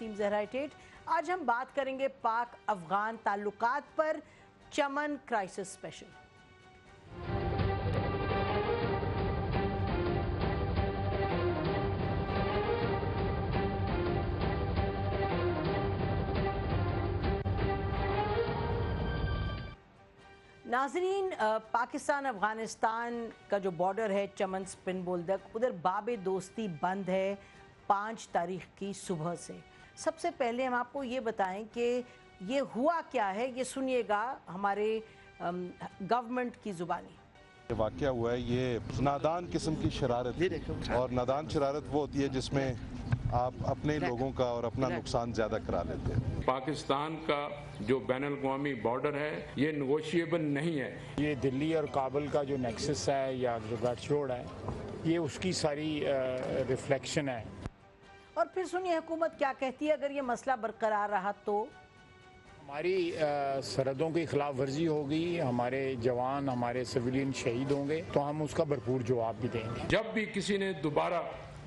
زہرائٹیٹ آج ہم بات کریں گے پاک افغان تعلقات پر چمن کرائسس اسپیشل۔ ناظرین، پاکستان افغانستان کا جو بارڈر ہے چمن سپن بولدک، ادھر باب دوستی بند ہے 5 تاریخ کی صبح سے۔ سب سے پہلے ہم آپ کو یہ بتائیں کہ یہ ہوا کیا ہے، یہ سنیے گا ہمارے گورنمنٹ کی زبانی۔ واقعہ ہوا ہے یہ نادان قسم کی شرارت، اور نادان شرارت وہ ہوتی ہے جس میں آپ اپنے لوگوں کا اور اپنا نقصان زیادہ کرا لیتے ہیں۔ پاکستان کا جو بین الاقوامی بارڈر ہے یہ نیگوشیبل نہیں ہے۔ یہ دلی اور کابل کا جو نیکسس ہے یا جو گٹھ چھوڑ ہے، یہ اس کی ساری ریفلیکشن ہے۔ اور پھر سنیے حکومت کیا کہتی ہے اگر یہ مسئلہ برقرار رہا تو۔ ہماری سرحدوں کی خلاف ورزی ہوگی، ہمارے جوان ہمارے سویلین شہید ہوں گے تو ہم اس کا بھرپور جواب بھی دیں گے۔ جب بھی کسی نے دوبارہ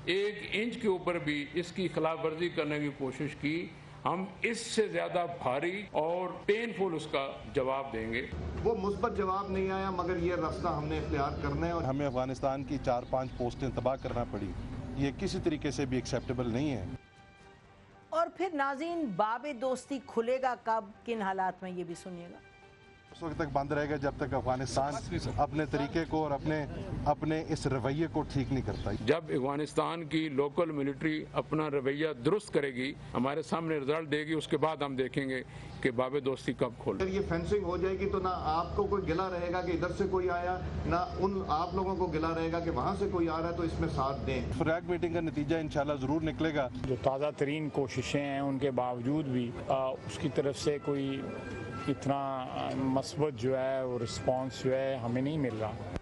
1 انچ کے اوپر بھی اس کی خلاف ورزی کرنے کی کوشش کی، ہم اس سے زیادہ بھاری اور پینفل اس کا جواب دیں گے۔ وہ مثبت جواب نہیں آیا، مگر یہ راستہ ہم نے اختیار کرنا ہے۔ اور ہمیں افغانستان کی 4-5 پوسٹیں تباہ کرنا پڑی، یہ کسی طریقے سے بھی ایکسیپٹیبل نہیں ہے۔ اور پھر ناظرین، باب دوستی کھلے گا کب، کن حالات میں، یہ بھی سنیے گا۔ اس وقت تک بند رہے گا جب تک افغانستان اپنے طریقے کو اور اپنے اس رویے کو ٹھیک نہیں کرتا۔ جب افغانستان کی لوکل ملٹری اپنا رویہ درست کرے گی، ہمارے سامنے رزلٹ دے گی، اس کے بعد ہم دیکھیں گے کہ باب دوستی کب کھولے۔ اگر یہ فینسنگ ہو جائے گی تو نہ آپ کو کوئی گلا رہے گا کہ ادھر سے کوئی آیا، نہ آپ لوگوں کو گلا رہے گا کہ وہاں سے کوئی آ رہا ہے، تو اس میں ساتھ دیں۔ فریگ میٹنگ کا نتیجہ انشاءاللہ ضرور نکلے گا۔ جو تازہ ترین کوششیں ہیں ان کے باوجود بھی اس کی طرف سے کوئی اتنا مثبت جو ہے وہ رسپانس جو ہے ہمیں نہیں مل رہا۔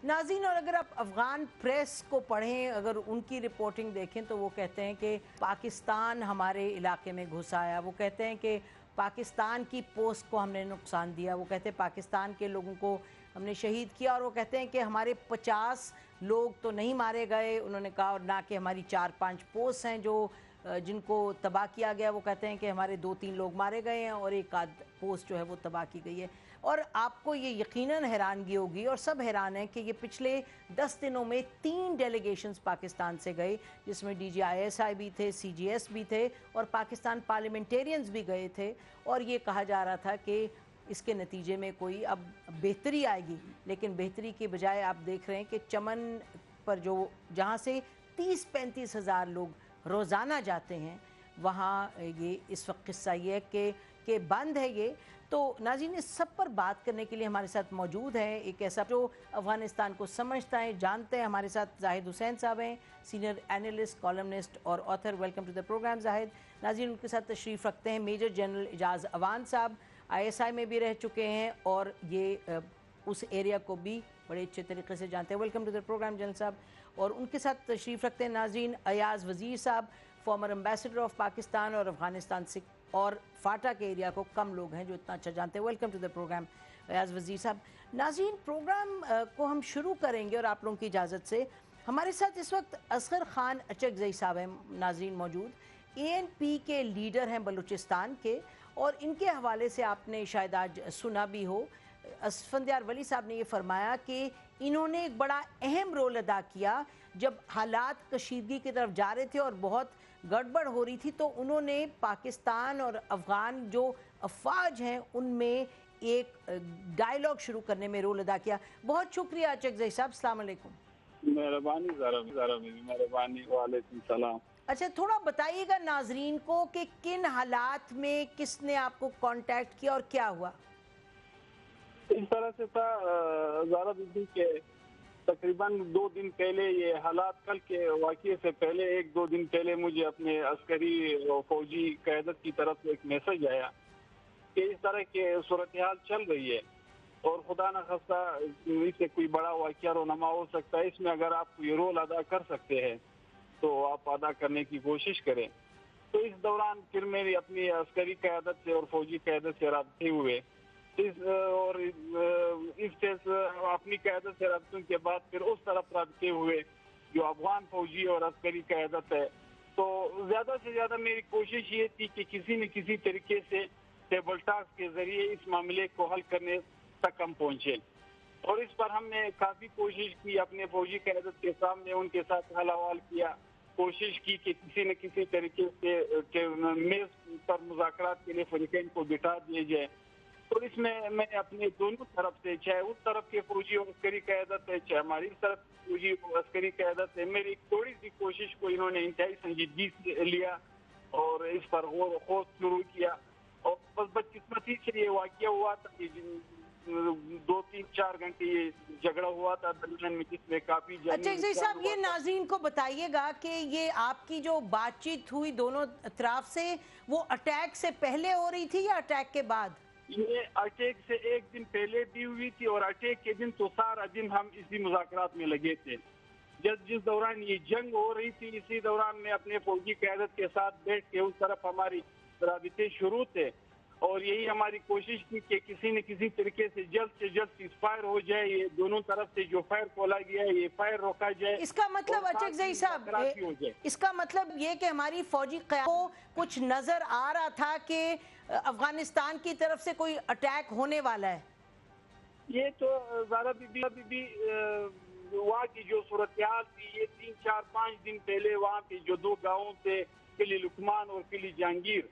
ناظرین، اور اگر آپ افغان پریس کو پڑھیں، اگر ان کی رپورٹنگ دیکھیں تو وہ کہتے ہیں کہ پاکستان ہمارے علاقے میں گھس آیا، وہ کہتے ہیں کہ پاکستان کی پوسٹ کو ہم نے نقصان دیا، وہ کہتے ہیں پاکستان کے لوگوں کو ہم نے شہید کیا، اور وہ کہتے ہیں کہ ہمارے 50 لوگ تو نہیں مارے گئے، انہوں نے کہا، اور نہ کہ ہماری 4-5 پوسٹ ہیں جن کو تباہ کیا گیا، وہ کہتے ہیں کہ ہمارے 2-3 لوگ مارے گئے ہیں اور 1 آدھ پوسٹ جو ہے وہ تباہ کی گئی ہے۔ اور آپ کو یہ یقیناً حیرانگی ہوگی اور سب حیران ہیں کہ یہ پچھلے 10 دنوں میں 3 ڈیلیگیشنز پاکستان سے گئے، جس میں DGISI بھی تھے، CGS بھی تھے، اور پاکستان پارلیمنٹیرینز بھی گئے تھے، اور یہ کہا جا رہا تھا کہ اس کے نتیجے میں کوئی اب بہتری آئے گی، لیکن بہتری کے بجائے آپ دیکھ رہے ہیں کہ چمن پر جہاں سے 30-35 ہزار لوگ روزانہ جاتے ہیں، وہاں یہ اس وقت قصہ یہ ہے کہ بند ہے یہ۔ تو ناظرین، اس سب پر بات کرنے کے لیے ہمارے ساتھ موجود ہے ایک ایسا جو افغانستان کو سمجھتا ہے، جانتے ہیں۔ ہمارے ساتھ زاہد حسین صاحب ہیں، سینئر اینالسٹ، کالمنسٹ اور author. Welcome to the programme Zahid. ناظرین، ان کے ساتھ تشریف رکھتے ہیں میجر جنرل اعجاز اوان صاحب، ISI میں بھی رہ چکے ہیں اور یہ اس ایریا کو بھی بڑے اچھے طریقے سے جانتے ہیں۔ Welcome to the program general صاحب۔ اور ان کے ساتھ تشریف رکھتے ہیں ناظرین ایاز وزیر صاحب، فارمر امبیسڈر آف پاکستان اور افغانستان سے اور فاٹا کے ایریا کو کم لوگ ہیں جو اتنا اچھا جانتے ہیں۔ Welcome to the program Ayaz Wazir صاحب۔ ناظرین، پروگرام کو ہم شروع کریں گے اور آپ لوگوں کی اجازت سے ہمارے ساتھ اس وقت اصغر خان اچکزئی صاحب ہیں ناظرین موجود، ANP کے لیڈر ہیں بلوچستان کے، اور ان کے حوالے سے آپ نے شاید آج سنا بھی ہو، اسفندیار ولی صاحب نے یہ فرمایا کہ انہوں نے ایک بڑا اہم رول ادا کیا جب حالات کشیدگی کی طرف جا رہے تھے اور بہت گڑبڑ ہو رہی تھی، تو انہوں نے پاکستان اور افغان جو افواج ہیں ان میں ایک ڈائیلاگ شروع کرنے میں رول ادا کیا۔ بہت شکریہ اچکزئی صاحب، السلام علیکم۔ مہربانی مہربانی، وعلیکم السلام۔ اچھا، تھوڑا بتائیے گا ناظرین کو کہ کن حالات میں کس نے آپ کو کانٹیکٹ کیا اور کیا ہوا؟ اس طرح سے تھا زارا بی کے تقریباً 2 دن پہلے، یہ حالات کل کے واقعے سے پہلے 1-2 دن پہلے مجھے اپنے عسکری و فوجی قیادت کی طرف سے ایک میسج آیا کہ اس طرح کی صورتحال چل رہی ہے اور خدا نخواستہ اس سے کوئی بڑا واقعہ رونما ہو سکتا ہے، اس میں اگر آپ یہ رول ادا کر سکتے ہیں تو آپ ادا کرنے کی کوشش کریں۔ تو اس دوران پھر میری اپنی عسکری قیادت سے اور فوجی قیادت سے رابطے ہوئے، اور اس سے اپنی قیادت سے رابطوں کے بعد پھر اس طرف رابطے ہوئے جو افغان فوجی اور عسکری قیادت ہے، تو زیادہ سے زیادہ میری کوشش یہ تھی کہ کسی نہ کسی طریقے سے ٹیبل ٹاک کے ذریعے اس معاملے کو حل کرنے تک ہم پہنچے، اور اس پر ہم نے کافی کوشش کی، اپنے فوجی قیادت کے سامنے ان کے ساتھ حل حوال کیا، کوشش کی کہ کسی نہ کسی طریقے سے میز پر مذاکرات کے لیے فریقین کو بٹھا دیے جائے. تو اس میں میں اپنے دونوں طرف سے، چاہے اس طرف کے فوجی اور عسکری قیادت ہے، چاہے ہماری اس طرف فوجی اور عسکری قیادت ہے، میری تھوڑی سی کوشش کو انہوں نے انتہائی سنجیدگی سے لیا اور اس پر غور و خوض شروع کیا. اور بس بدقسمتی سے یہ واقعہ ہوا تھا کہ 2-3-4 گھنٹے یہ جھگڑا ہوا تھا درمیان میں، جس میں کافی اچھا عزیز صاحب، یہ ناظرین کو بتائیے گا کہ یہ آپ کی جو بات چیت ہوئی دونوں اطراف سے، وہ اٹیک سے پہلے ہو رہی تھی یا اٹیک کے بعد؟ یہ اٹیک سے ایک دن پہلے بھی ہوئی تھی، اور اٹیک کے دن تو سارا دن ہم اسی مذاکرات میں لگے تھے. جس دوران یہ جنگ ہو رہی تھی، اسی دوران میں اپنے فوجی قیادت کے ساتھ بیٹھ کے اس طرف ہماری رابطے شروع تھے، اور یہی ہماری کوشش تھی کہ کسی نہ کسی طریقے سے جلد سیز فائر ہو جائے، یہ دونوں طرف سے جو فائر کھولا گیا ہے یہ فائر روکا جائے. اس کا مطلب اچھا صاحب، اس کا مطلب یہ کہ ہماری فوجی قیادت کو کچھ نظر آ رہا تھا کہ افغانستان کی طرف سے کوئی اٹیک ہونے والا ہے. یہ تو زارا بی بی وہاں کی جو صورتحال تھی، یہ 3-4-5 دن پہلے وہاں پہ جو 2 گاؤں تھے، قلعہ لکمان اور قلعہ جہانگیر،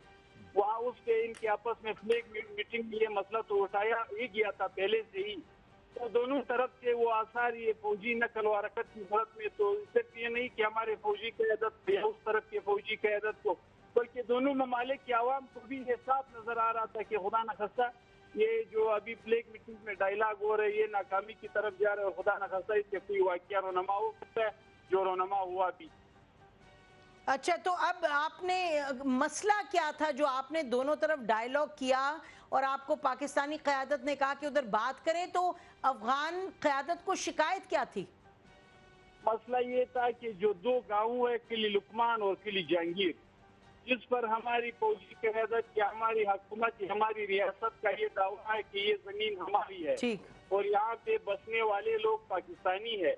وہاں اس کے ان کے آپس میں فلیگ میٹنگ میں یہ مسئلہ تو اٹھایا ہی گیا تھا پہلے سے ہی. تو دونوں طرف سے وہ آثار یہ فوجی نقل و حرکت کی صورت میں، تو صرف یہ نہیں کہ ہمارے فوجی قیادت یا اس طرف کے فوجی قیادت کو، بلکہ دونوں ممالک کے عوام کو بھی یہ صاف نظر آ رہا تھا کہ خدا نخواستہ یہ جو ابھی فلیگ میٹنگ میں ڈائلاگ ہو رہے یہ ناکامی کی طرف جا رہے، اور خدا نخواستہ اس سے کوئی واقعہ رونما ہو سکتا ہے جو رونما ہوا بھی. اچھا، تو اب آپ نے مسئلہ کیا تھا جو آپ نے دونوں طرف ڈائیلاگ کیا اور آپ کو پاکستانی قیادت نے کہا کہ ادھر بات کریں، تو افغان قیادت کو شکایت کیا تھی؟ مسئلہ یہ تھا کہ جو 2 گاؤں ہے، قلعہ لکمان اور قلعہ جہانگیر، جس پر ہماری فوجی قیادت یا ہماری حکومت، ہماری ریاست کا یہ دعویٰ ہے کہ یہ زمین ہماری ہے اور یہاں پہ بسنے والے لوگ پاکستانی ہے،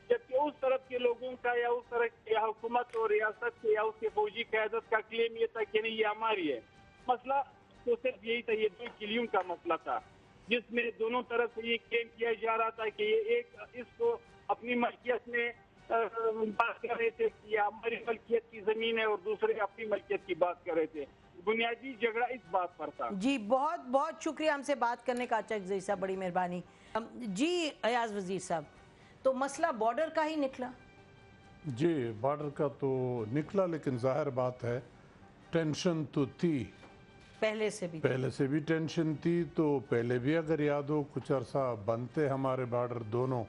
جبکہ اس طرف کے لوگوں کا یا اس طرف کی حکومت اور ریاست کے یا اس کے فوجی قیادت کا کلیم یہ تھا کہ نہیں یہ ہماری ہے. مسئلہ تو صرف یہی تھا، یہ 2 قلعوں کا مسئلہ تھا، جس میں دونوں طرف سے یہ کلیم کیا جا رہا تھا کہ یہ ایک اس کو اپنی ملکیت میں بات کر رہے تھے کہ یہ ہماری ملکیت کی زمین ہے، اور دوسرے اپنی ملکیت کی بات کر رہے تھے. بنیادی جھگڑا اس بات پر تھا. جی بہت بہت شکریہ ہم سے بات کرنے کا اچھا عزیز صاحب، بڑی مہربانی. جی ایاز وزیر صاحب، تو مسئلہ بارڈر کا ہی نکلا؟ جی بارڈر کا تو نکلا، لیکن ظاہر بات ہے ٹینشن تو تھی، پہلے سے بھی ٹینشن تھی. تو پہلے بھی اگر یاد ہو کچھ عرصہ بنتے ہمارے بارڈر دونوں،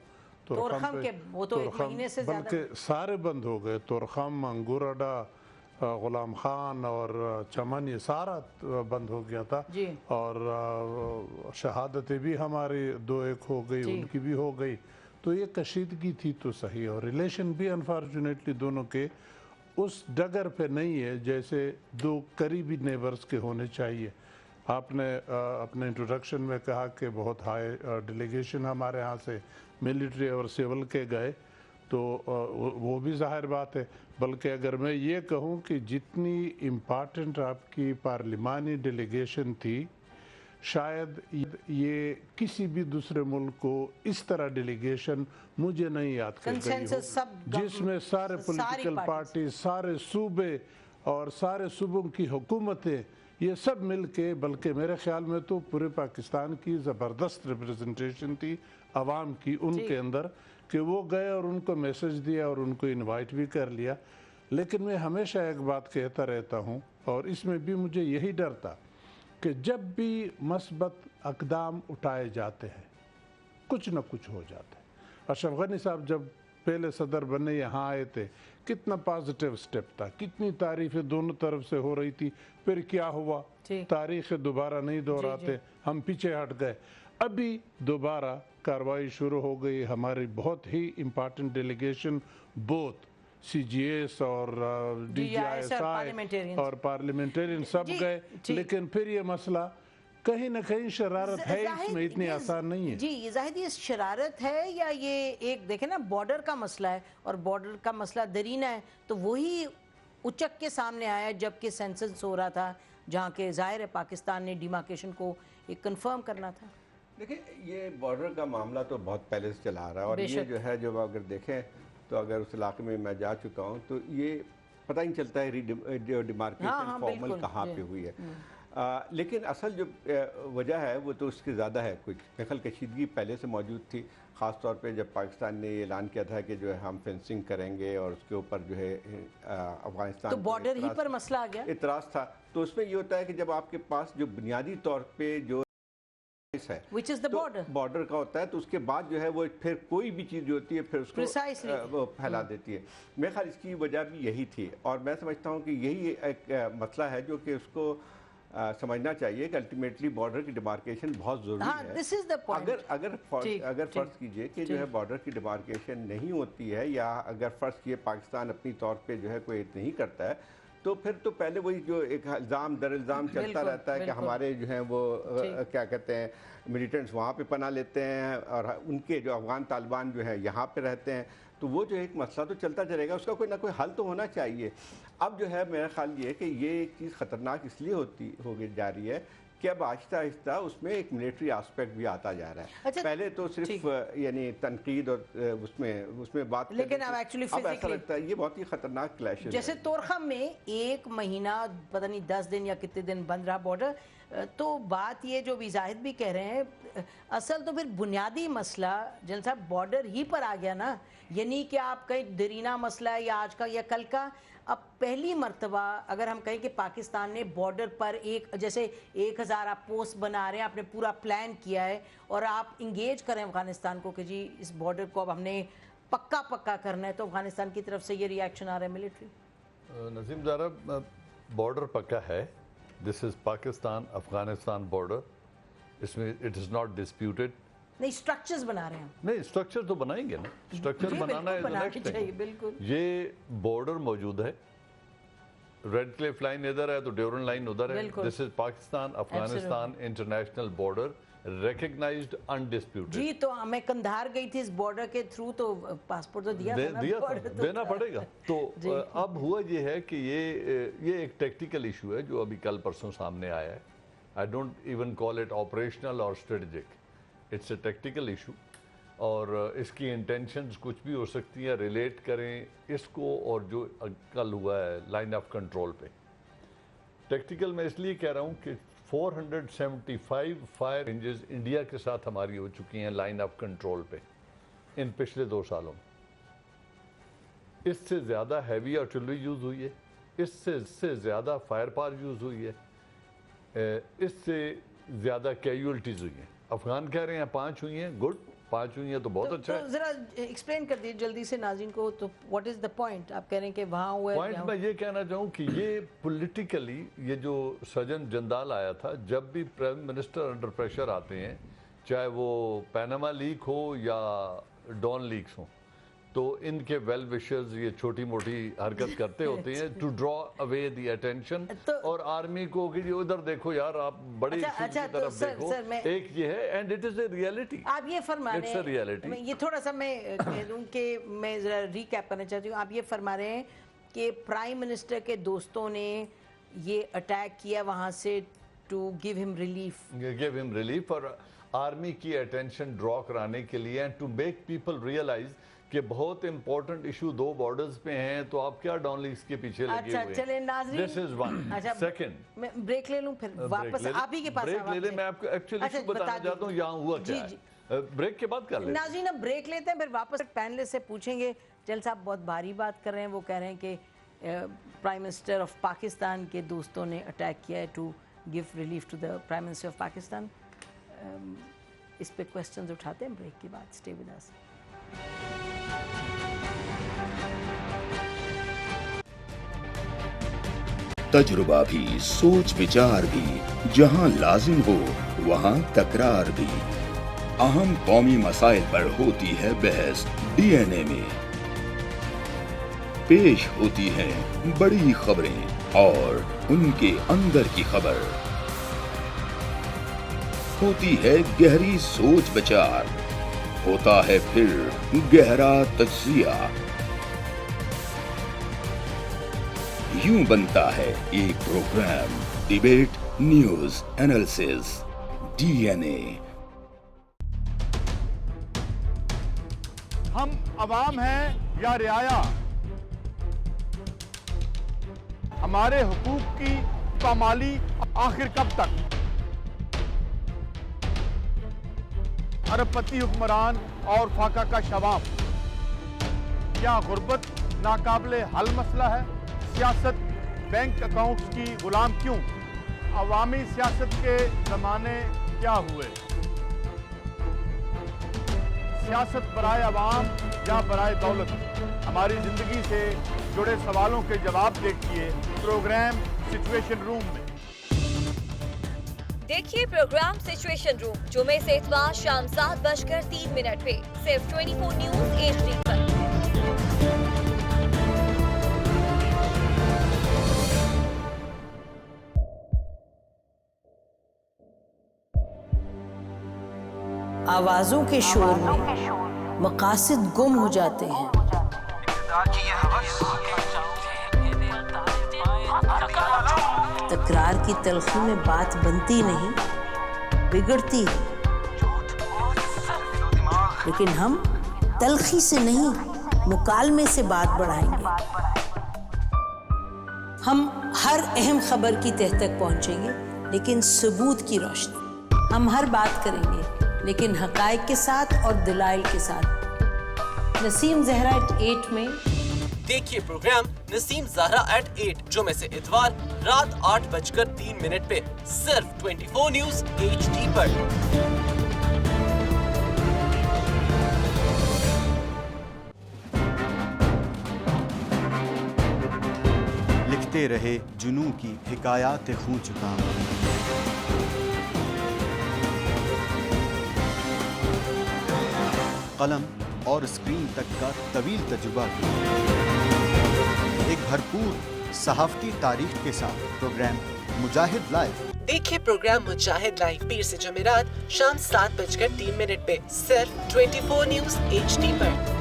تورخم کے، وہ تو 1 مہینے سے زیادہ، بلکہ سارے بند ہو گئے، تورخم، انگور اڈا، غلام خان اور چمن، یہ سارا بند ہو گیا تھا. اور شہادتیں بھی ہماری 2-1 ہو گئی، ان کی بھی ہو گئی. تو یہ کشیدگی تھی تو صحیح، اور ریلیشن بھی انفارچونیٹلی دونوں کے اس ڈگر پہ نہیں ہے جیسے 2 قریبی نیبرز کے ہونے چاہیے. آپ نے اپنے انٹروڈکشن میں کہا کہ بہت ہائی ڈیلیگیشن ہمارے ہاں سے ملٹری اور سول کے گئے، تو وہ بھی ظاہر بات ہے. بلکہ اگر میں یہ کہوں کہ جتنی امپارٹنٹ آپ کی پارلیمانی ڈیلیگیشن تھی، شاید یہ کسی بھی دوسرے ملک کو اس طرح ڈیلیگیشن مجھے نہیں یاد کر گئی ہو، جس میں سارے پولیٹیکل پارٹی، سارے صوبے اور سارے صوبوں کی حکومتیں یہ سب مل کے، بلکہ میرے خیال میں تو پورے پاکستان کی زبردست ریپریزنٹیشن تھی عوام کی ان کے اندر، کہ وہ گئے اور ان کو میسج دیا اور ان کو انوائٹ بھی کر لیا. لیکن میں ہمیشہ ایک بات کہتا رہتا ہوں، اور اس میں بھی مجھے یہی ڈر تھا کہ جب بھی مثبت اقدام اٹھائے جاتے ہیں کچھ نہ کچھ ہو جاتا ہے. اشرف غنی صاحب جب پہلے صدر بنے یہاں آئے تھے، کتنا پازیٹیو سٹیپ تھا، کتنی تعریفیں دونوں طرف سے ہو رہی تھی. پھر کیا ہوا، تاریخ دوبارہ نہیں دہراتے، ہم پیچھے ہٹ گئے. ابھی دوبارہ کاروائی شروع ہو گئی. ہماری بہت ہی important delegation both C G S اور D G I S I اور پارلیمنٹرین سب گئے، لیکن پھر یہ مسئلہ کہیں نہ کہیں شرارت ہے، اس میں اتنی آسان نہیں ہے. جی یہ زاہد یہ شرارت ہے یا یہ ایک دیکھیں نا بارڈر کا مسئلہ ہے، اور بارڈر کا مسئلہ درینہ ہے، تو وہی उचक के सामने आया जबकि सेंसस हो रहा था, जहाँ के ज़ाहिर है पाकिस्तान ने डिमार्केशन को एक कंफर्म करना था। देखिए, ये बॉर्डर का मामला तो बहुत पहले से चला आ रहा है, और ये जो है, जो अगर देखें तो अगर उस इलाके में मैं जा चुका हूँ तो ये पता ही नहीं चलता है जो डिमार्केशन फॉर्मल कहाँ पे हुई है। लेकिन असल जो वजह है वो तो उसकी ज़्यादा है, कुछ दखल कशीदगी पहले से मौजूद थी, ख़ास तौर पे जब पाकिस्तान ने ये ऐलान किया था कि जो है हम फेंसिंग करेंगे और उसके ऊपर जो है अफगानिस्तान तो बॉर्डर ही पर मसला आ गया, इतराज़ था। तो उसमें ये होता है कि जब आपके पास जो बुनियादी तौर पे जो है Which is the border. Border का होता है, तो उसके बाद जो है वो फिर कोई भी चीज़ जो होती है फिर उसको वो फैला देती है। मेरे ख्याल इसकी वजह भी यही थी, और मैं समझता हूँ कि यही एक मसला है जो कि उसको समझना चाहिए कि अल्टीमेटली बॉर्डर की डिमार्केशन बहुत ज़रूरी है। This is the point. अगर फ़र्ज़ कीजिए कि जो है बॉर्डर की डिमार्केशन नहीं होती है, या अगर फ़र्ज़ कीजिए पाकिस्तान अपनी तौर पे जो है कोई नहीं करता है, तो फिर तो पहले वही जो एक इल्ज़ाम दर इल्ज़ाम चलता रहता है कि हमारे जो हैं वो क्या कहते हैं मिलिटेंट्स वहाँ पे पनाह लेते हैं और उनके जो अफ़गान तालिबान जो है यहाँ पे रहते हैं। तो वो जो एक मसला तो चलता चलेगा, उसका कोई ना कोई हल तो होना चाहिए। अब जो है मेरा ख्याल ये है कि ये एक चीज़ ख़तरनाक इसलिए हो जा रही है कि अब आहिस्ता आहिस्ता उसमें एक मिलिट्री एस्पेक्ट भी आता जा रहा है। अच्छा, पहले तो सिर्फ यानी तनकीद और उसमें बात, लेकिन अब एक्चुअली अब ऐसा लगता है ये बहुत ही खतरनाक क्लैश है। जैसे तोरखम में 1 महीना पता नहीं 10 दिन या कितने दिन बंद रहा बॉर्डर, तो बात ये जो जाहिद भी कह रहे हैं, असल तो फिर बुनियादी मसला जनरल साहब बॉर्डर ही पर आ गया ना, यानी कि आप कहीं दरीना मसला है या आज का या कल का। अब पहली मर्तबा अगर हम कहें कि पाकिस्तान ने बॉर्डर पर जैसे 1000 आप पोस्ट बना रहे हैं, आपने पूरा प्लान किया है और आप इंगेज करें अफगानिस्तान को कि जी इस बॉर्डर को अब हमने पक्का करना है, तो अफगानिस्तान की तरफ से ये रिएक्शन आ रहा है मिलिट्री। नसीम ज़ारा, बॉर्डर पक्का है, this is Pakistan Afghanistan border, इसमें इट इज़ नॉट डिस्प्यूटेड। नहीं, स्ट्रक्चर्स बना रहे हैं, नहीं स्ट्रक्चर तो बनाएंगे ना, स्ट्रक्चर बनाना है नेक्स्ट थिंग। बिल्कुल, ये बॉर्डर मौजूद है, रेड क्लिफ लाइन इधर है तो ड्यूरन लाइन उधर है, this is Pakistan Afghanistan international border, recognised undisputed. जी, तो मैं कंधार गई थी इस बॉर्डर के थ्रू, तो पासपोर्ट तो दिया देना पड़ेगा। तो अब हुआ ये है कि ये एक टेक्टिकल इशू है जो अभी कल परसों सामने आया है। I don't even call it operational और strategic, it's a tactical issue, और इसकी इंटेंशंस कुछ भी हो सकती हैं। रिलेट करें इसको और जो कल हुआ है लाइन ऑफ कंट्रोल पे, टेक्टिकल मैं इसलिए कह रहा हूँ कि 475 फायर रेंजेस इंडिया के साथ हमारी हो चुकी हैं लाइन ऑफ कंट्रोल पे इन पिछले 2 सालों में। इससे ज़्यादा हैवी आर्टिलरी यूज़ हुई है, इससे ज़्यादा फायर पावर यूज़ हुई है, इससे ज़्यादा कैजुअल्टीज़ हुई हैं। अफगान कह रहे हैं 5 हुई हैं, गुड, 5 हुई हैं तो बहुत अच्छा है। जरा एक्सप्लेन कर दीजिए जल्दी से नाज़रीन को, तो व्हाट इज द पॉइंट? आप कह रहे हैं कि वहाँ हुआ है। पॉइंट मैं ये कहना चाहूँ कि ये पॉलिटिकली, ये जो सजन जंदाल आया था, जब भी प्राइम मिनिस्टर अंडर प्रेशर आते हैं, चाहे वो पैनामा लीक हो या डॉन लीक्स हो, तो इनके वेल विशर्स ये छोटी मोटी हरकत करते होते हैं to draw away the attention, और आर्मी को कि उधर देखो यार, आप बड़े इश्यू की तरफ देखो। एक ये है, and it is a reality. आप ये फरमा रहे हैं, रियलिटी। ये थोड़ा सा मैं कह दूं कि मैं जरा रिकैप करना चाहती हूँ। आप ये फरमा रहे हैं कि प्राइम मिनिस्टर के दोस्तों ने ये अटैक किया वहाँ से टू गिव हिम रिलीफ, और आर्मी की अटेंशन ड्रॉ कराने के लिए, and to make people realise कि बहुत इंपॉर्टेंट इशू 2 बॉर्डर्स पे हैं, तो आप क्या डॉन लीक्स के पीछे लगे हुए हैं। चले नाज़रीन, दिस इज वन। सेकंड, मैं ब्रेक ले लूं, फिर वापस आप ही के पास ब्रेक ले ले। मैं आपको एक्चुअली इशू बताना चाहता हूँ यहाँ हुआ क्या है। ब्रेक के बाद कर लेते हैं नाज़रीन, अब ब्रेक लेते हैं, फिर वापस पैनलिस्ट से पूछेंगे। जल साहब बहुत भारी बात कर रहे हैं, वो कह रहे हैं कि प्राइम मिनिस्टर ऑफ पाकिस्तान के दोस्तों ने अटैक किया है to give relief to the prime minister of Pakistan. इस पे क्वेश्चंस उठाते हैं ब्रेक के बाद। Stay with us. तजुर्बा भी, सोच विचार भी, जहां लाजिम हो वहां तकरार भी। अहम कौमी मसाइल पर होती है बहस डीएनए में। पेश होती हैं बड़ी खबरें और उनके अंदर की खबर। होती है गहरी सोच विचार, होता है फिर गहरा तज्जिया। यूं बनता है एक program debate news analysis DNA। हम अवाम हैं या रियाया, हमारे हुकूक की पामाली आखिर कब तक? अरबपति हुक्मरान और फाका का शवाब, क्या गुर्बत नाकाबिले हल मसला है? सियासत बैंक अकाउंट्स की गुलाम क्यों? अवामी सियासत के ज़माने क्या हुए? सियासत बराए अवाम या बराए दौलत? हमारी जिंदगी से जुड़े सवालों के जवाब देखिए प्रोग्राम सिचुएशन रूम में। देखिए प्रोग्राम सिचुएशन रूम जुमे से इतवार शाम 7:03 पे सिर्फ 24 न्यूज HD पर। आवाजों के शोर में मकासद गुम हो जाते हैं। तकरार की तलखी में बात बनती नहीं, बिगड़ती है। लेकिन हम तलखी से नहीं, मुकालमे से बात बढ़ाएंगे। हम हर अहम खबर की तह तक पहुंचेंगे, लेकिन सबूत की रोशनी। हम हर बात करेंगे, लेकिन हकायक के साथ और दलाइल के साथ। नसीम ज़हरा @8 में देखिए प्रोग्राम नसीम ज़हरा @8 जुमे से इतवार रात 8:03 पे सिर्फ 24 न्यूज HD पर। लिखते रहे जुनू की हिकायात खूं चुका, कलम और स्क्रीन तक का तवील तजुर्बा एक भरपूर सहाफती तारीख के साथ प्रोग्राम मुजाहिद लाइव। देखिए प्रोग्राम मुजाहिद लाइव पीर से जुमेरात शाम 7:03 पे सिर्फ 24 न्यूज HD पर।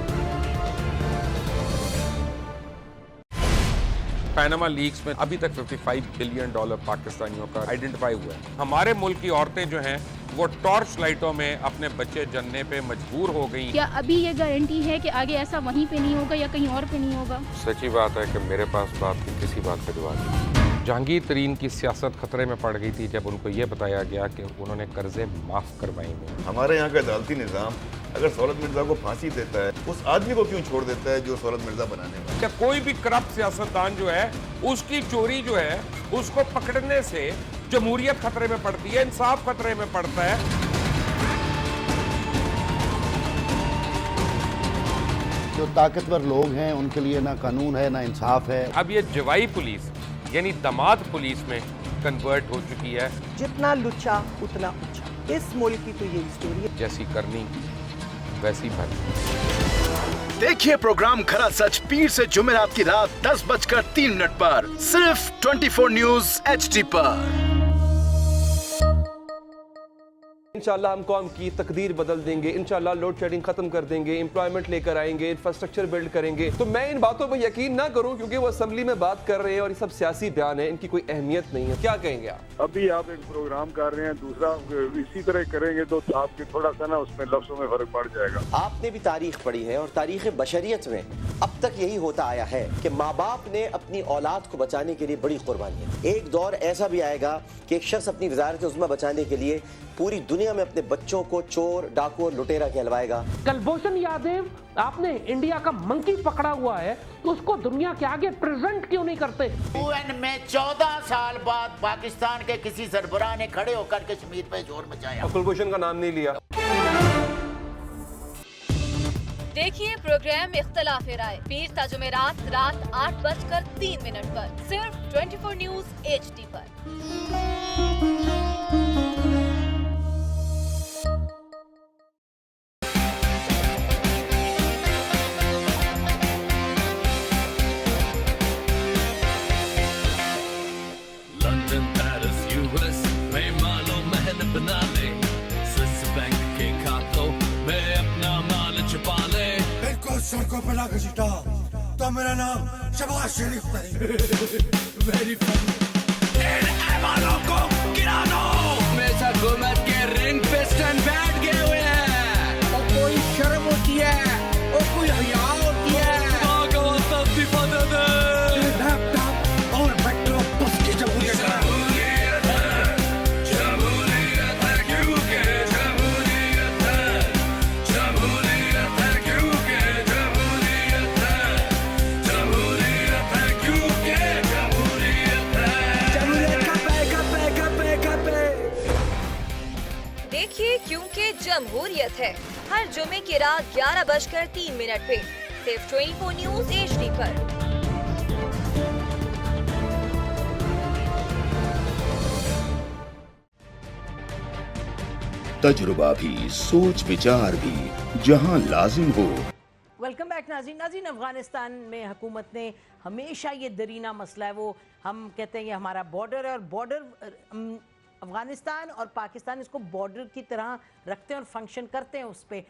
पैनामा लीक्स में अभी तक $55 बिलियन पाकिस्तानियों का आइडेंटिफाई हुआ है। हमारे मुल्क की औरतें जो हैं वो टॉर्च लाइटों में अपने बच्चे जनने पे मजबूर हो गई। क्या अभी ये गारंटी है कि आगे ऐसा वहीं पे नहीं होगा या कहीं और पे नहीं होगा? सच्ची बात है कि मेरे पास बात की किसी बात का जवाब नहीं। जहांगीर तरीन की सियासत खतरे में पड़ गई थी जब उनको ये बताया गया कि उन्होंने कर्जे माफ करवाएंगे। हमारे यहाँ का अदालती निज़ाम अगर सौलत मिर्जा को फांसी देता है, उस आदमी को क्यों छोड़ देता है जो सौलत मिर्जा बनाने वाला? क्या कोई भी करप्ट सियासतदान जो है उसकी चोरी जो है उसको पकड़ने से जमहूरियत खतरे में पड़ती है, इंसाफ खतरे में पड़ता है। जो ताकतवर लोग हैं उनके लिए ना कानून है ना इंसाफ है। अब ये जवाई पुलिस यानी दामाद पुलिस में कन्वर्ट हो चुकी है। जितना लुच्चा उतना ऊंचा, इस मुल्क की तो यही स्टोरी है। जैसी करनी वैसी भरनी। देखिए प्रोग्राम खरा सच पीर से जुमेरात की रात 10:03 पर सिर्फ 24 न्यूज HD पर। इंशाल्लाह हम कौम की तकदीर बदल देंगे, इंशाल्लाह लोड शेडिंग खत्म कर देंगे, एम्प्लॉयमेंट लेकर आएंगे, इंफ्रास्ट्रक्चर बिल्ड करेंगे। तो मैं इन बातों पर यकीन ना करूं क्योंकि वो असेंबली में बात कर रहे हैं और ये सब सियासी बयान है, इनकी कोई अहमियत नहीं है। क्या कहेंगे आप? अभी आप एक प्रोग्राम कर रहे हैं, दूसरा इसी तरह करेंगे तो आपके थोड़ा सा ना उसमें लफ्जों में फर्क पड़ जाएगा। आपने भी तारीख पढ़ी है और तारीख बशरियत में अब तक यही होता आया है कि माँ बाप ने अपनी औलाद को बचाने के लिए बड़ी कुर्बानी है। एक दौर ऐसा भी आएगा कि एक शख्स अपनी वज़ारत उज़्मा बचाने के लिए पूरी दुनिया में अपने बच्चों को चोर, डाकू और लुटेरा कहलवाएगा। कुलभूषण यादव, आपने इंडिया का मंकी पकड़ा हुआ है तो उसको दुनिया के आगे प्रेजेंट क्यों नहीं करते? UN में 14 साल बाद पाकिस्तान के किसी सरबराह ने खड़े होकर कश्मीर पे जोर मचाया। कुलभूषण का नाम नहीं लिया। देखिए प्रोग्राम इख्तिलाफ राय पीर ता जुमेरात रात 8:03 पर सिर्फ 24 न्यूज HD पर। लंदन, पेरिस, US में मालो महल बना ले, स्विस बैंक के खातों में अपना माल छुपा ले। सड़कों पर ना घसीटा तो मेरा नाम शबाज शरीफ नहीं। Very funny. इन ऐवानों को गिरा दो। हमेशा हुकूमत के रिंग पे स्टैंड बैठ गए हुए हैं। और कोई शर्म होती है और कोई हया होती है। लैपटॉप और मेट्रो बस की जमहूरियत है। देखिए क्योंकि जमहूरियत है हर जुमे की रात 11:03 पे सिर्फ 24 न्यूज HD पर। तजुर्बा भी, सोच विचार भी, जहां लाजिम हो। वेलकम बैक नाज़रीन। नाज़रीन, अफगानिस्तान में हुकूमत ने हमेशा ये दरीना मसला है, वो हम कहते हैं ये हमारा बॉर्डर है, और बॉर्डर अफगानिस्तान और पाकिस्तान इसको बॉर्डर की तरह रखते हैं और फंक्शन करते हैं उस पर